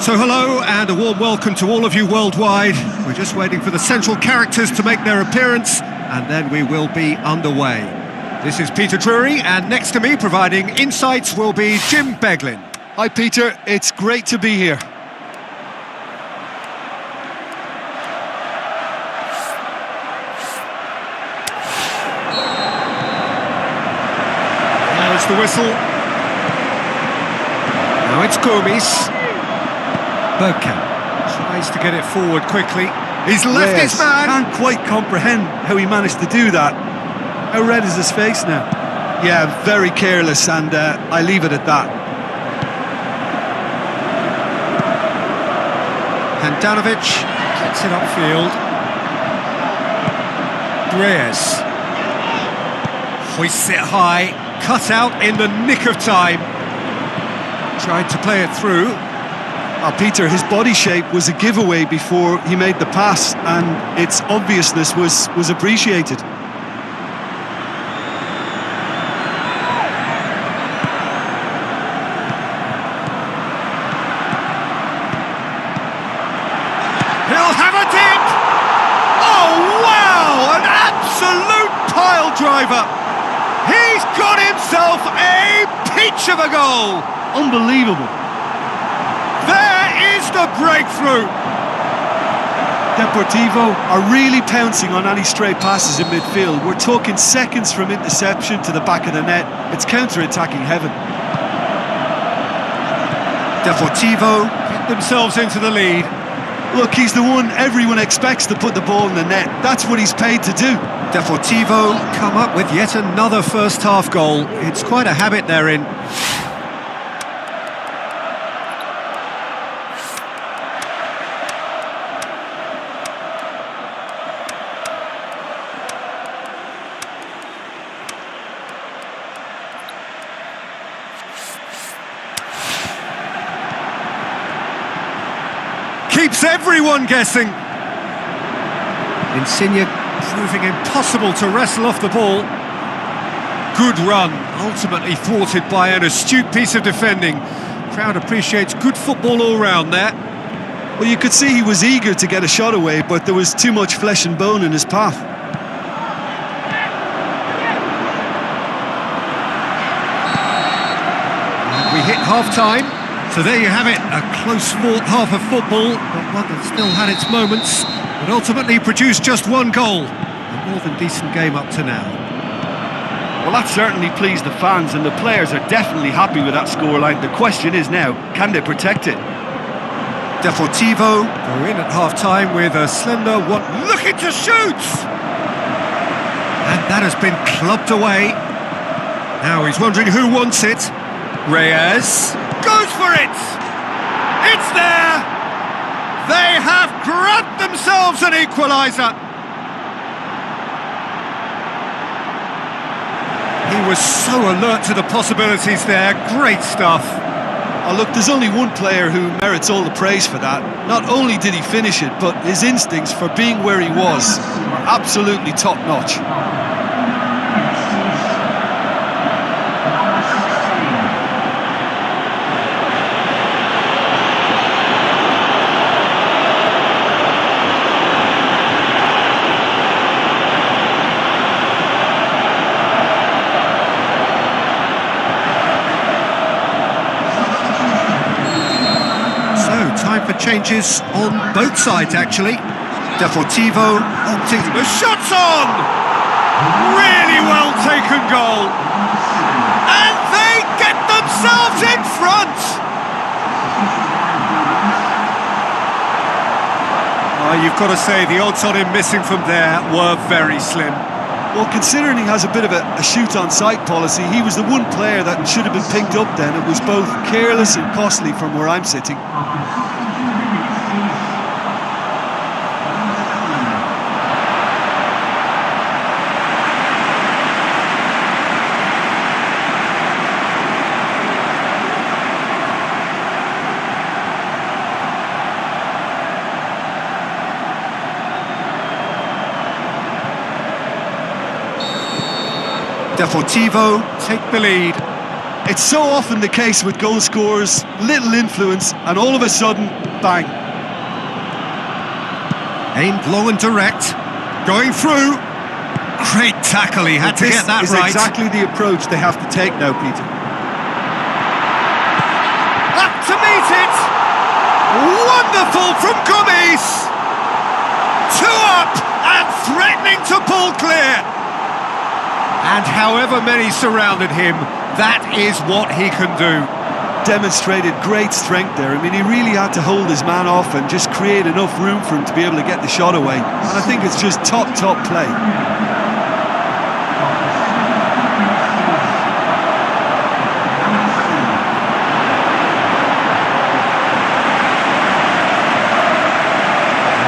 So hello and a warm welcome to all of you worldwide. We're just waiting for the central characters to make their appearance and then we will be underway. This is Peter Drury and next to me providing insights will be Jim Beglin. Hi Peter, it's great to be here. There's the whistle. Now it's Gomes. Bergkamp tries to get it forward quickly. He's left his man. Can't quite comprehend how he managed to do that. How red is his face now? Yeah, very careless, and I leave it at that. Handanovic gets it upfield. Reyes hoists it high, cut out in the nick of time. Tried to play it through. Peter, his body shape was a giveaway before he made the pass, and its obviousness was appreciated. He'll have a dip! Oh, wow! An absolute pile driver! He's got himself a peach of a goal! Unbelievable. There is the breakthrough! Deportivo are really pouncing on any stray passes in midfield. We're talking seconds from interception to the back of the net. It's counter-attacking heaven. Deportivo get themselves into the lead. Look, he's the one everyone expects to put the ball in the net. That's what he's paid to do. Deportivo come up with yet another first-half goal. It's quite a habit they're in. Keeps everyone guessing. Insigne proving impossible to wrestle off the ball. Good run, ultimately thwarted by an astute piece of defending. Crowd appreciates good football all round there. Well, you could see he was eager to get a shot away, but there was too much flesh and bone in his path. And we hit half-time. So there you have it, a close-fought half of football, but one that still had its moments, but ultimately produced just one goal. A more than decent game up to now. Well, that certainly pleased the fans, and the players are definitely happy with that scoreline. The question is now, can they protect it? Deportivo go in at half-time with a slender one looking to shoot! And that has been clubbed away. Now he's wondering who wants it. Reyes goes for it! It's there! They have grabbed themselves an equaliser! He was so alert to the possibilities there, great stuff. Oh, look, there's only one player who merits all the praise for that. Not only did he finish it, but his instincts for being where he was were absolutely top-notch. Time for changes on both sides, actually. Deportivo opting. The shot's on! Really well taken goal. And they get themselves in front! You've got to say, the odds on him missing from there were very slim. Well, considering he has a bit of a shoot-on-sight policy, he was the one player that should have been picked up then. It was both careless and costly from where I'm sitting. Deportivo take the lead. It's so often the case with goal scorers, little influence, and all of a sudden, bang. Aimed low and direct, going through. Great tackle, he had to get that right. This is exactly the approach they have to take now, Peter. Up to meet it! Wonderful from Gomes! 2 up and threatening to pull clear! And however many surrounded him, that is what he can do. Demonstrated great strength there. I mean, he really had to hold his man off and just create enough room for him to be able to get the shot away. And I think it's just top play.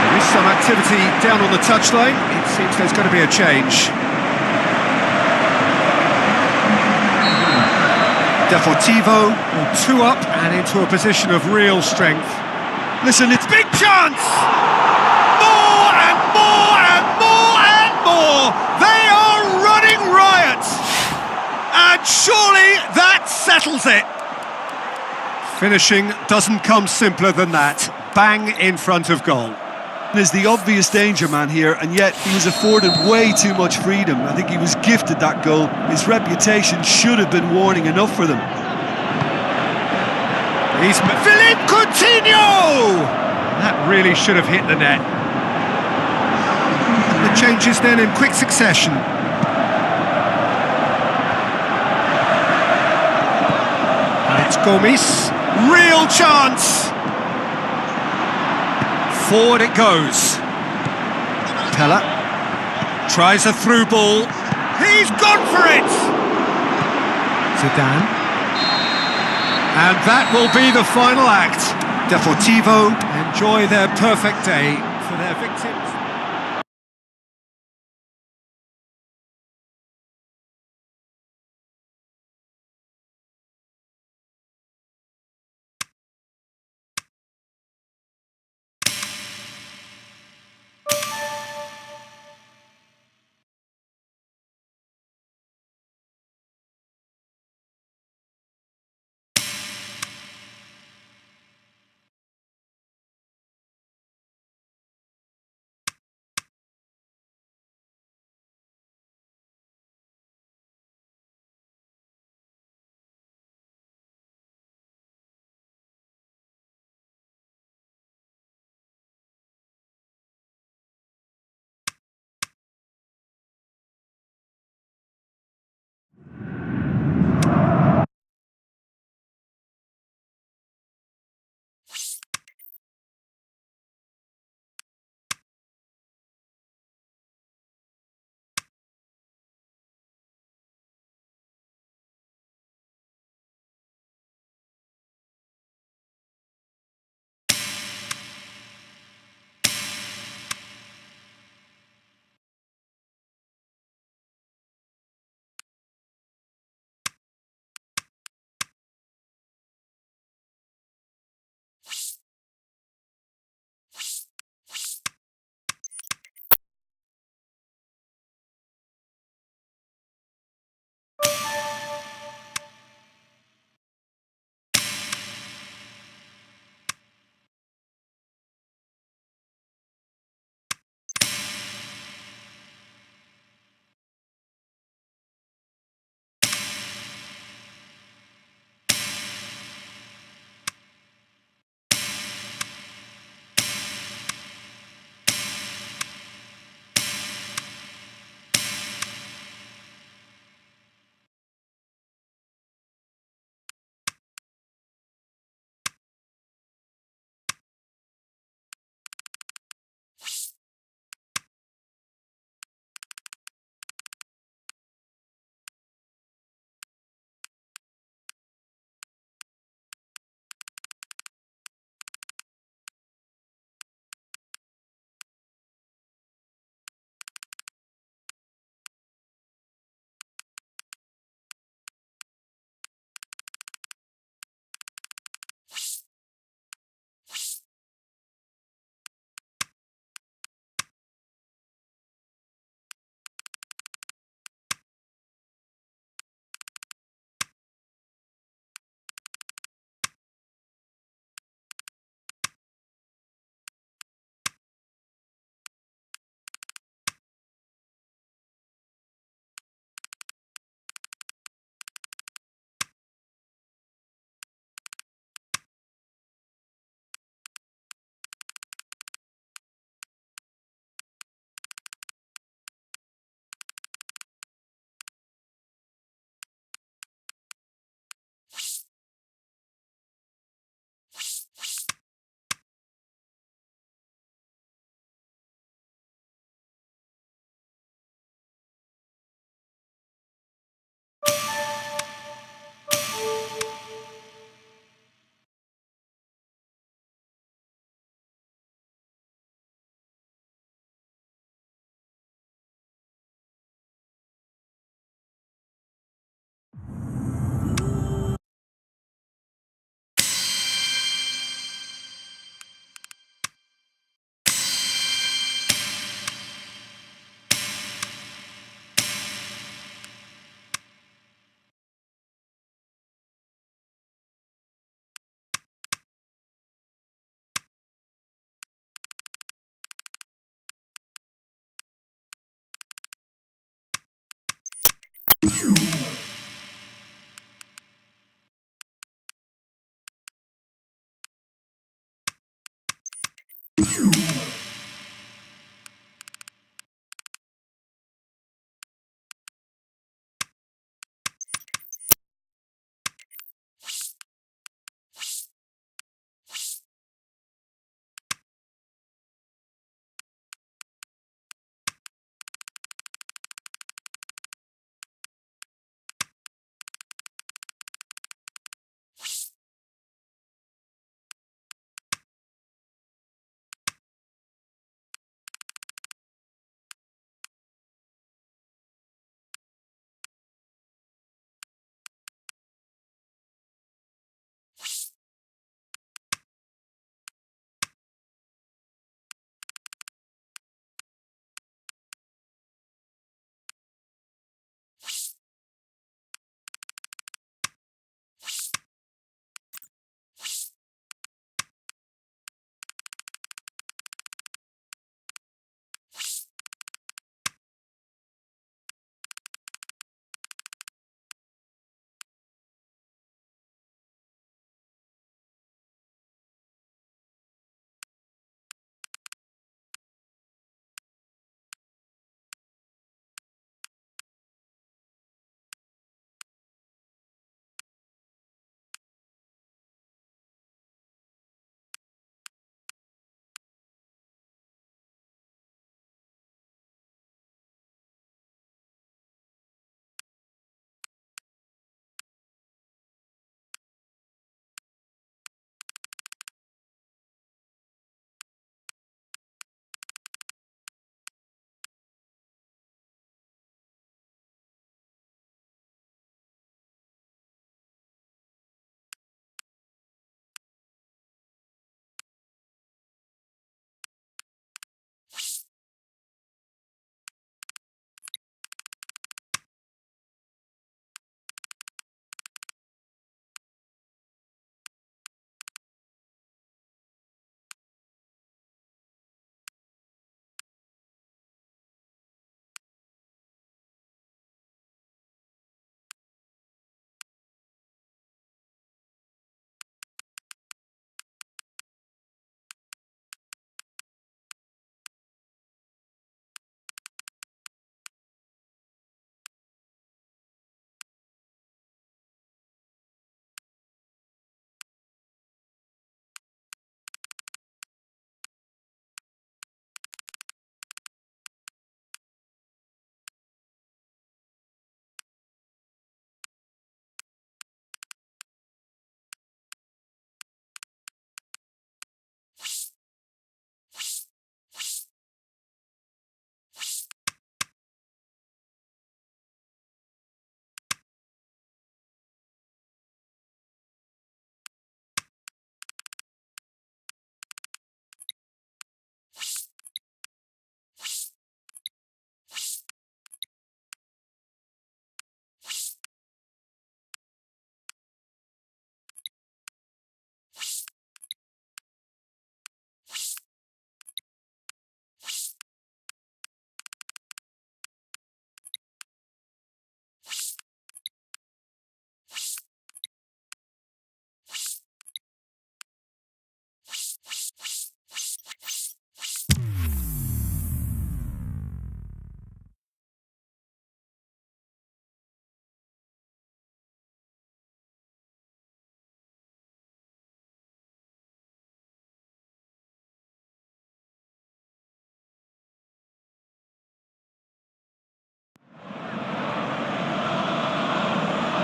There is some activity down on the touchline. It seems there's going to be a change. Deportivo, 2 up and into a position of real strength. Listen, it's Big chance! More and more and more and more! They are running riot! And surely that settles it! Finishing doesn't come simpler than that. Bang in front of goal. is the obvious danger man here, and yet he was afforded way too much freedom. I think he was gifted that goal. His reputation should have been warning enough for them. He's Philippe Coutinho! That really should have hit the net. And the changes then in quick succession. And it's Gomes. Real chance! Forward it goes. Pella tries a through ball. He's gone for it! Zidane. And that will be the final act. Deportivo enjoy their perfect day for their victims.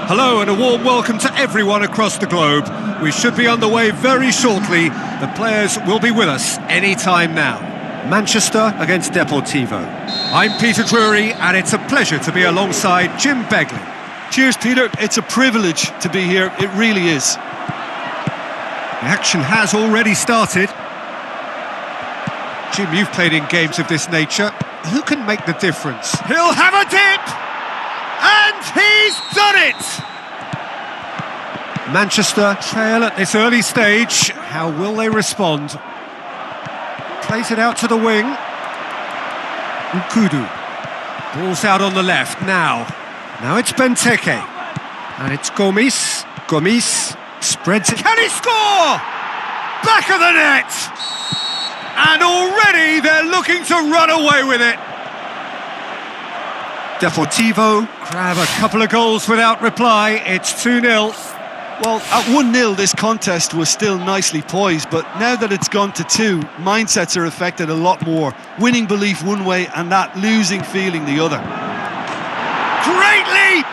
Hello and a warm welcome to everyone across the globe. We should be on the way very shortly. The players will be with us any time now. Manchester against Deportivo. I'm Peter Drury and it's a pleasure to be alongside Jim Begley. Cheers, Peter. It's a privilege to be here. It really is. The action has already started. Jim, you've played in games of this nature. Who can make the difference? He'll have a dip! And he's done it! Manchester trail at this early stage. How will they respond? Plays it out to the wing. Nkoudou. Ball's out on the left now. Now it's Benteke. And it's Gomis. Gomis spreads it. Can he score? Back of the net! And already they're looking to run away with it. Deportivo grab a couple of goals without reply. It's 2-0. Well, at 1-0 this contest was still nicely poised, but now that it's gone to 2, mindsets are affected a lot more. Winning belief one way and that losing feeling the other. Great leap!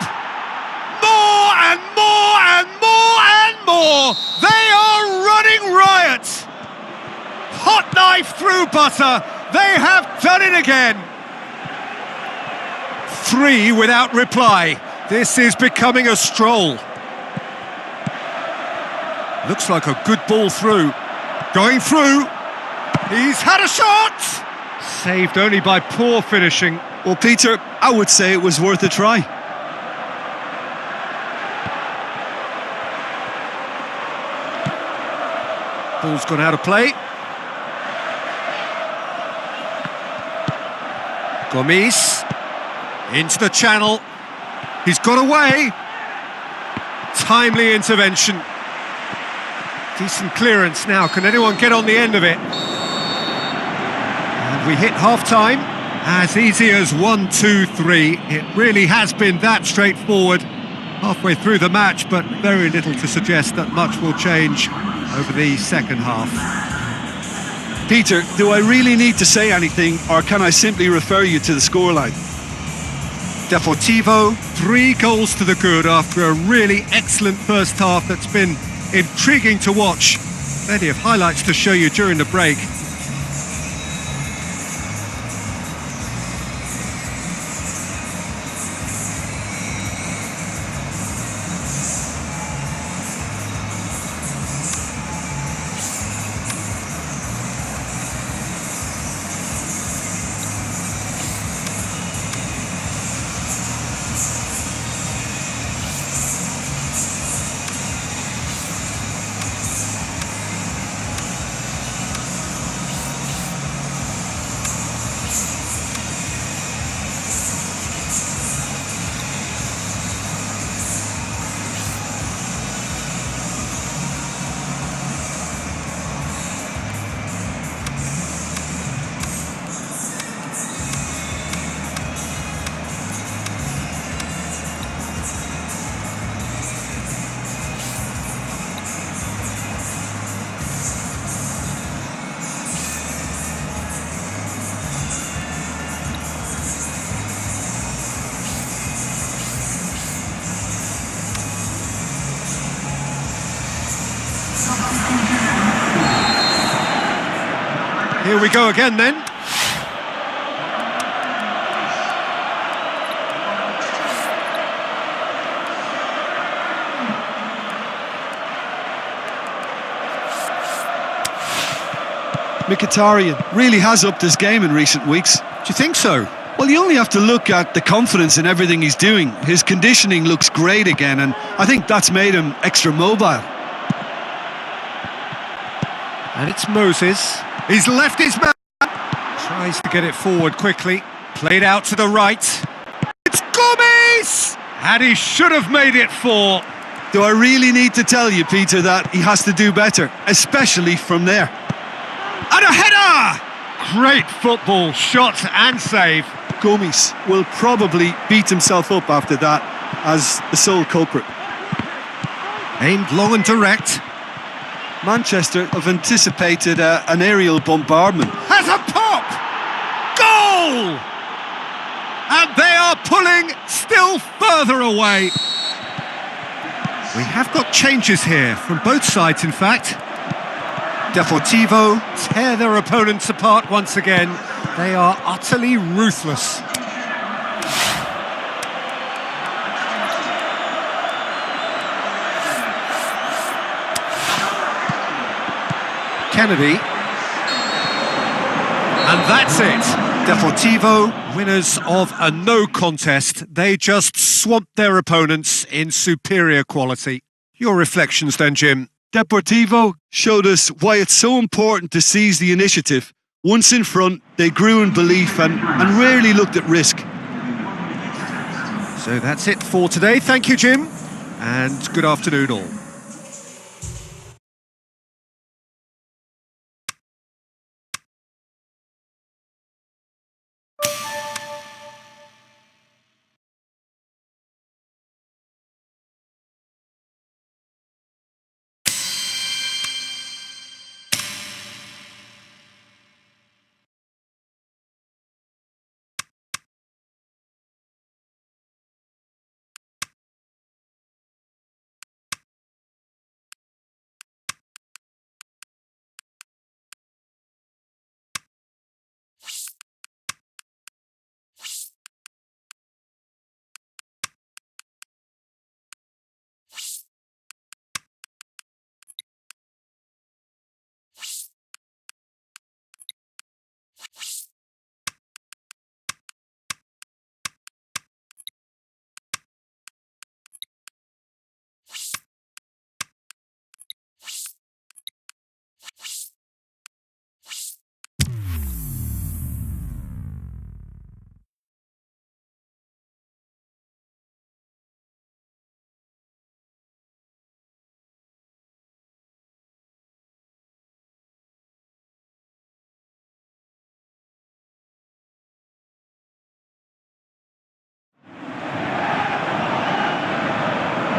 More and more and more and more! They are running riot! Hot knife through butter! They have done it again! 3 without reply. This is becoming a stroll. Looks like a good ball through. Going through. He's had a shot! Saved only by poor finishing. Well, Peter, I would say it was worth a try. Ball's gone out of play. Gomis. Into the channel. He's got away. Timely intervention. Decent clearance now. Can anyone get on the end of it? And we hit half-time. As easy as 1, 2, 3. It really has been that straightforward. Halfway through the match, but very little to suggest that much will change over the second half. Peter, do I really need to say anything, or can I simply refer you to the scoreline? Deportivo, 3 goals to the good after a really excellent first half that's been intriguing to watch. Plenty of highlights to show you during the break. Here we go again then. Mkhitaryan really has upped his game in recent weeks. Do you think so? Well, you only have to look at the confidence in everything he's doing. His conditioning looks great again, and I think that's made him extra mobile. And it's Moses. He's left his man. Tries to get it forward quickly. Played out to the right. It's Gomis! And he should have made it 4. Do I really need to tell you, Peter, that he has to do better, especially from there? And a header! Great football, shot and save. Gomis will probably beat himself up after that as the sole culprit. Aimed long and direct. Manchester have anticipated an aerial bombardment. Has a pop! Goal! And they are pulling still further away. We have got changes here, from both sides in fact. Deportivo tear their opponents apart once again. They are utterly ruthless. Kennedy. And that's it. Deportivo, winners of a no contest. They just swamped their opponents in superior quality. Your reflections then, Jim? Deportivo showed us why it's so important to seize the initiative. Once in front, they grew in belief and rarely looked at risk. So that's it for today. Thank you, Jim, and good afternoon all.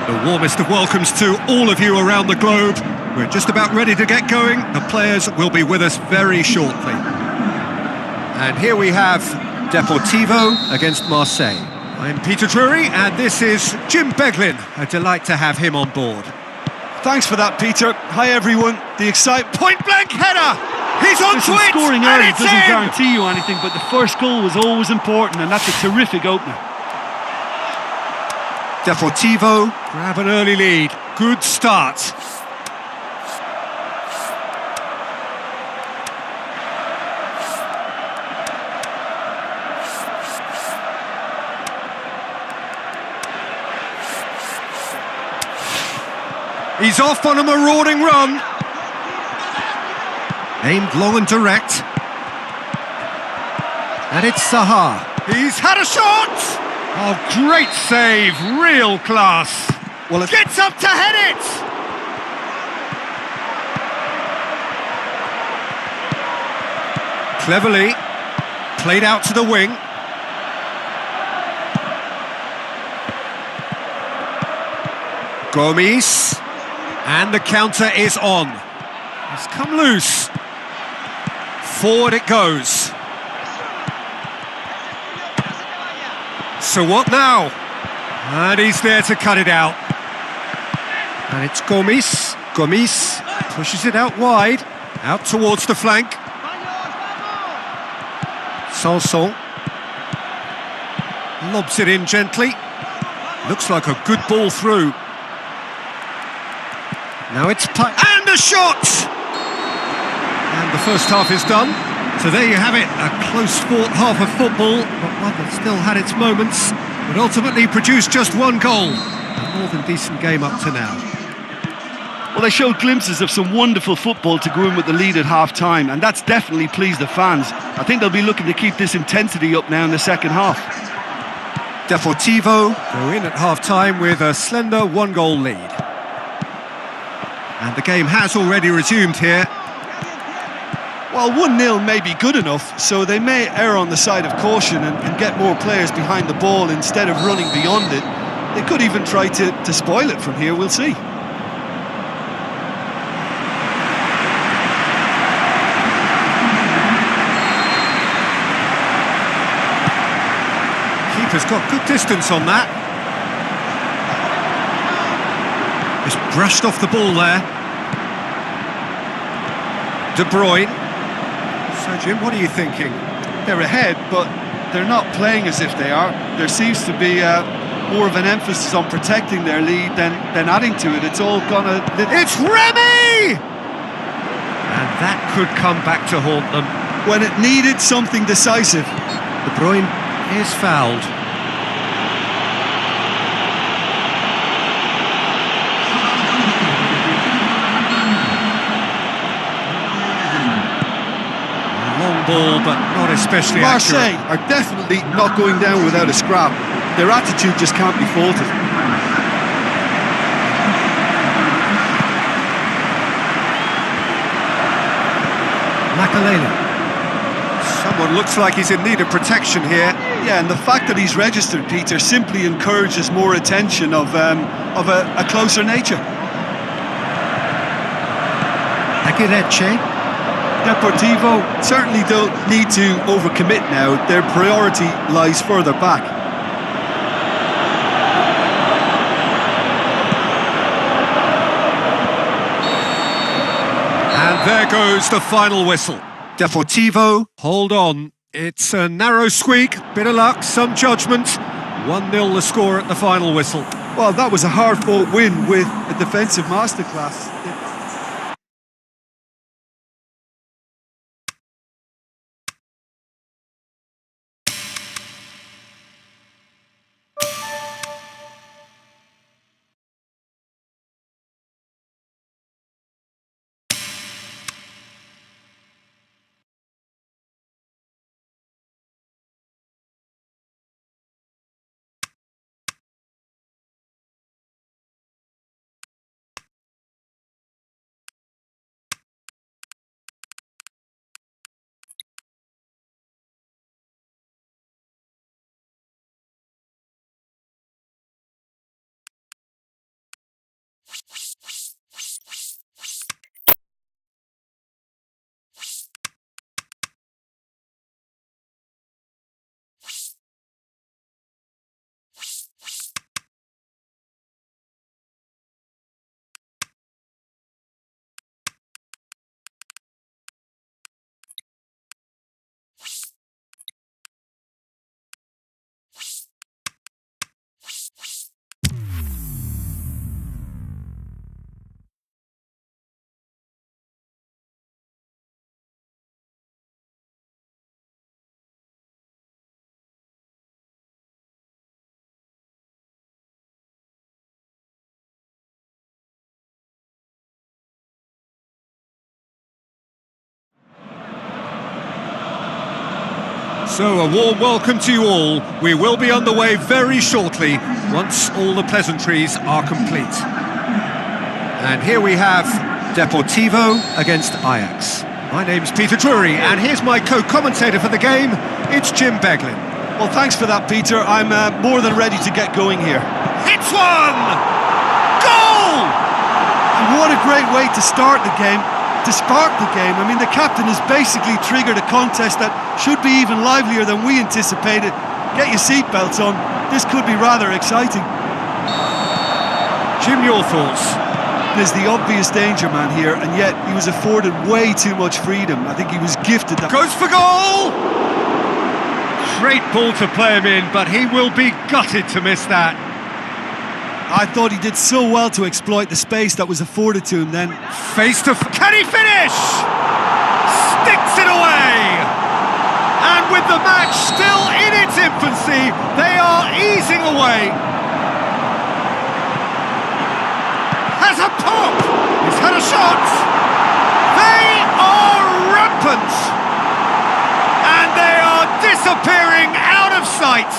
The warmest of welcomes to all of you around the globe. We're just about ready to get going. The players will be with us very shortly. And here we have Deportivo against Marseille. I'm Peter Drury and this is Jim Beglin. A delight to have him on board. Thanks for that, Peter. Hi, everyone. The excitement... Point-blank header! He's on to it! Scoring early doesn't guarantee you anything, but the first goal was always important, and that's a terrific opener. Deportivo grab an early lead. Good start. He's off on a marauding run. Aimed low and direct. And it's Zaha. He's had a shot! Oh, great save, real class. Well, it gets up to head it! Cleverly played out to the wing. Gomes, and the counter is on. It's come loose. Forward it goes. So what now? And he's there to cut it out. And it's Gomes. Gomes pushes it out wide, out towards the flank. Sanson lobs it in gently. Looks like a good ball through. Now it's and a shot! And the first half is done. So there you have it, a close-fought half of football, but one that still had its moments, but ultimately produced just one goal. A more than decent game up to now. Well, they showed glimpses of some wonderful football to go in with the lead at half-time, and that's definitely pleased the fans. I think they'll be looking to keep this intensity up now in the second half. Deportivo go in at half-time with a slender one-goal lead. And the game has already resumed here. Well, 1-0 may be good enough, so they may err on the side of caution and get more players behind the ball instead of running beyond it. They could even try to spoil it from here, we'll see. Keeper's got good distance on that. Just brushed off the ball there. De Bruyne. So, Jim, what are you thinking? They're ahead, but they're not playing as if they are. There seems to be more of an emphasis on protecting their lead than adding to it. It's all gone a little... It's Remy! And that could come back to haunt them. When it needed something decisive. De Bruyne is fouled. Long ball, but not especially Marseille accurate. are definitely not going down without a scrap. Their attitude just can't be faulted. Makalele. Someone looks like he's in need of protection here. Yeah, and the fact that he's registered, Peter, simply encourages more attention of a closer nature. Aguirre. Deportivo certainly don't need to overcommit now. Their priority lies further back. And there goes the final whistle. Deportivo, hold on. It's a narrow squeak, bit of luck, some judgment. 1-0 the score at the final whistle. Well, that was a hard-fought win with a defensive masterclass. So a warm welcome to you all. We will be on the way very shortly once all the pleasantries are complete. And here we have Deportivo against Ajax. My name's Peter Drury and here's my co-commentator for the game. It's Jim Beglin. Well, thanks for that, Peter. I'm more than ready to get going here. Hits one! Goal! And what a great way to start the game. To spark the game. I mean, the captain has basically triggered a contest that should be even livelier than we anticipated. Get your seatbelts on. This could be rather exciting. Jim, your thoughts? There's the obvious danger man here, and yet he was afforded way too much freedom. I think he was gifted that. Goes for goal! Great ball to play him in, but he will be gutted to miss that. I thought he did so well to exploit the space that was afforded to him then. Can he finish? Sticks it away! And with the match still in its infancy, they are easing away. Has a pop! He's had a shot! They are rampant! And they are disappearing out of sight!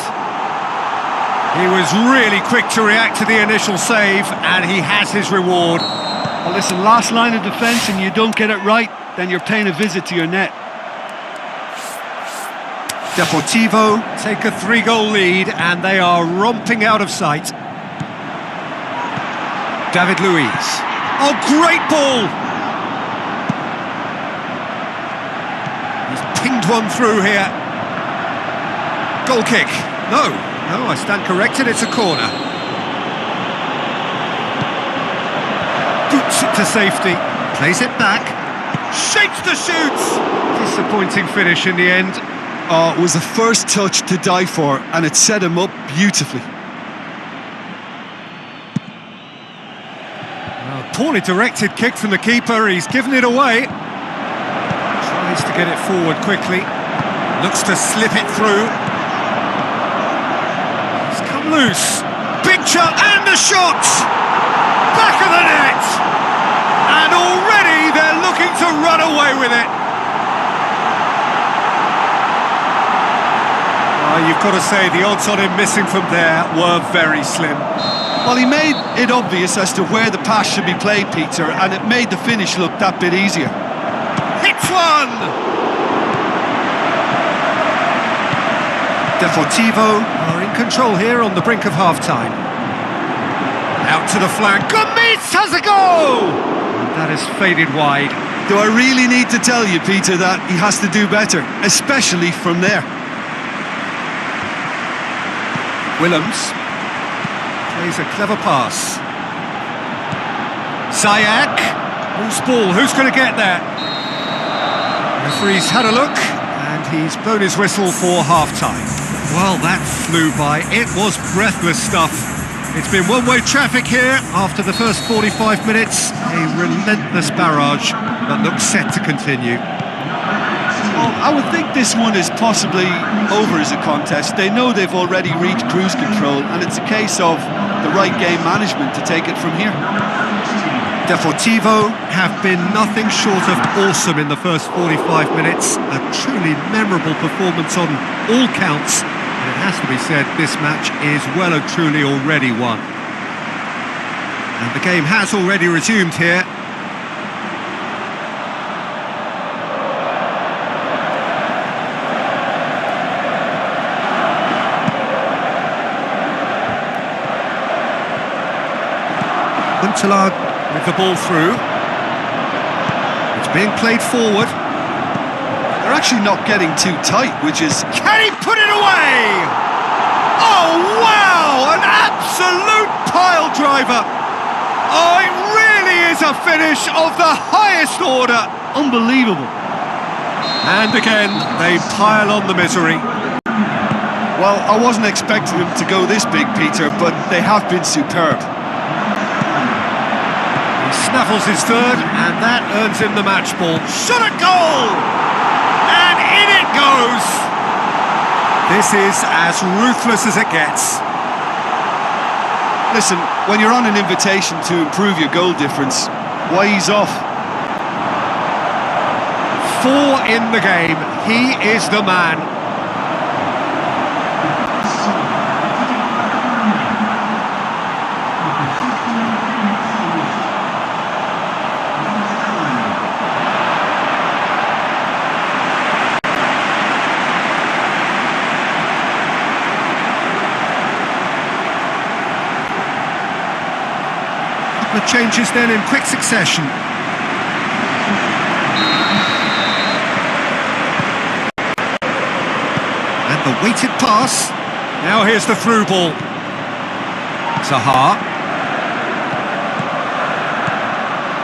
He was really quick to react to the initial save, and he has his reward. Well, listen, last line of defence and you don't get it right, then you're paying a visit to your net. Deportivo take a 3-goal lead, and they are romping out of sight. David Luiz. Oh, great ball! He's pinged one through here. Goal kick. No, I stand corrected, it's a corner. it to safety. Plays it back. Shapes the shoots! Disappointing finish in the end. Oh, it was a first touch to die for, and it set him up beautifully. Poorly directed kick from the keeper, he's given it away. Tries to get it forward quickly. Looks to slip it through. It's come loose. Big shot and the shot! Back of the net! And already they're looking to run away with it. You've got to say the odds on him missing from there were very slim. Well, he made it obvious as to where the pass should be played, Peter, and it made the finish look that bit easier. Hits one! Deportivo are in control here on the brink of half-time. Out to the flank, Gomes has a goal! That has faded wide. Do I really need to tell you, Peter, that he has to do better, especially from there? Willems plays a clever pass. Ziyech, whose ball? Who's going to get there? Referee's had a look and he's blown his whistle for half-time. Well, that flew by. It was breathless stuff. It's been one-way traffic here after the first 45 minutes. A relentless barrage that looks set to continue. Well, I would think this one is possibly over as a contest. They know they've already reached cruise control, and it's a case of the right game management to take it from here. Deportivo have been nothing short of awesome in the first 45 minutes. A truly memorable performance on all counts. And it has to be said, this match is well and truly already won. And the game has already resumed here. Huntelaar with the ball through. It's being played forward. They're actually not getting too tight, which is... Can he put it away? Oh, wow! An absolute pile driver! Oh, it really is a finish of the highest order! Unbelievable. And again, they pile on the misery. Well, I wasn't expecting them to go this big, Peter, but they have been superb. Snaffles his third, and that earns him the match ball. Shot at goal! And in it goes! This is as ruthless as it gets. Listen, when you're on an invitation to improve your goal difference, why ease off? 4 in the game. He is the man. The changes then in quick succession. And the weighted pass. Now here's the through ball. Zaha.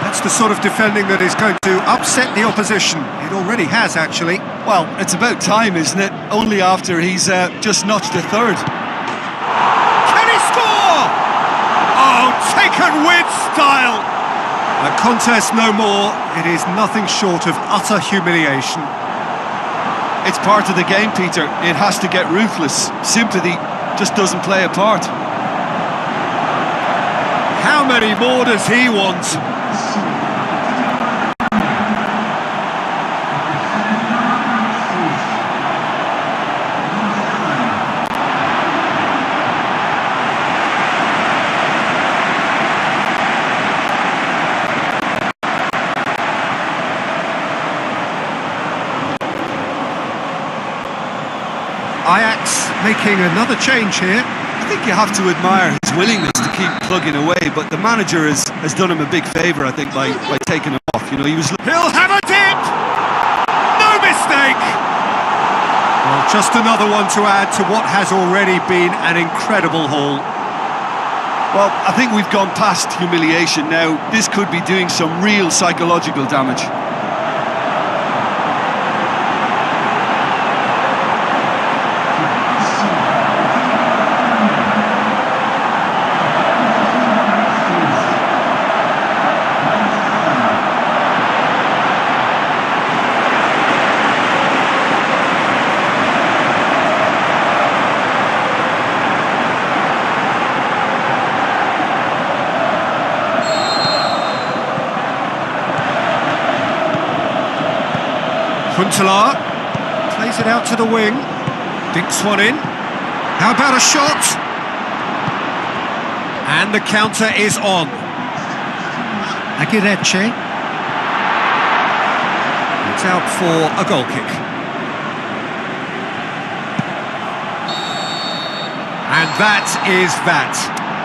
That's the sort of defending that is going to upset the opposition. It already has, actually. Well, it's about time, isn't it? Only after he's just notched a third. Can he score? Oh, taken with style! A contest no more. It is nothing short of utter humiliation. It's part of the game, Peter. It has to get ruthless. Sympathy just doesn't play a part. How many more does he want? Ajax making another change here. I think you have to admire his willingness to keep plugging away, but the manager has done him a big favour, I think, by taking him off. You know, he was... He'll have a dip! No mistake! Well, just another one to add to what has already been an incredible haul. Well, I think we've gone past humiliation now. This could be doing some real psychological damage. Huntelaar plays it out to the wing, dinks one in. How about a shot? And the counter is on. Aguirreche. It's out for a goal kick. And that is that.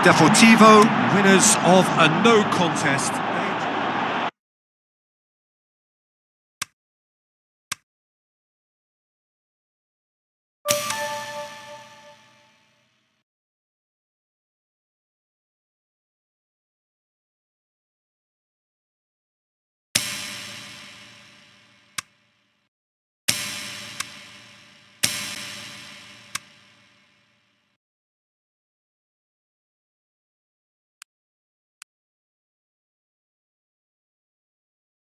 Deportivo, winners of a no contest.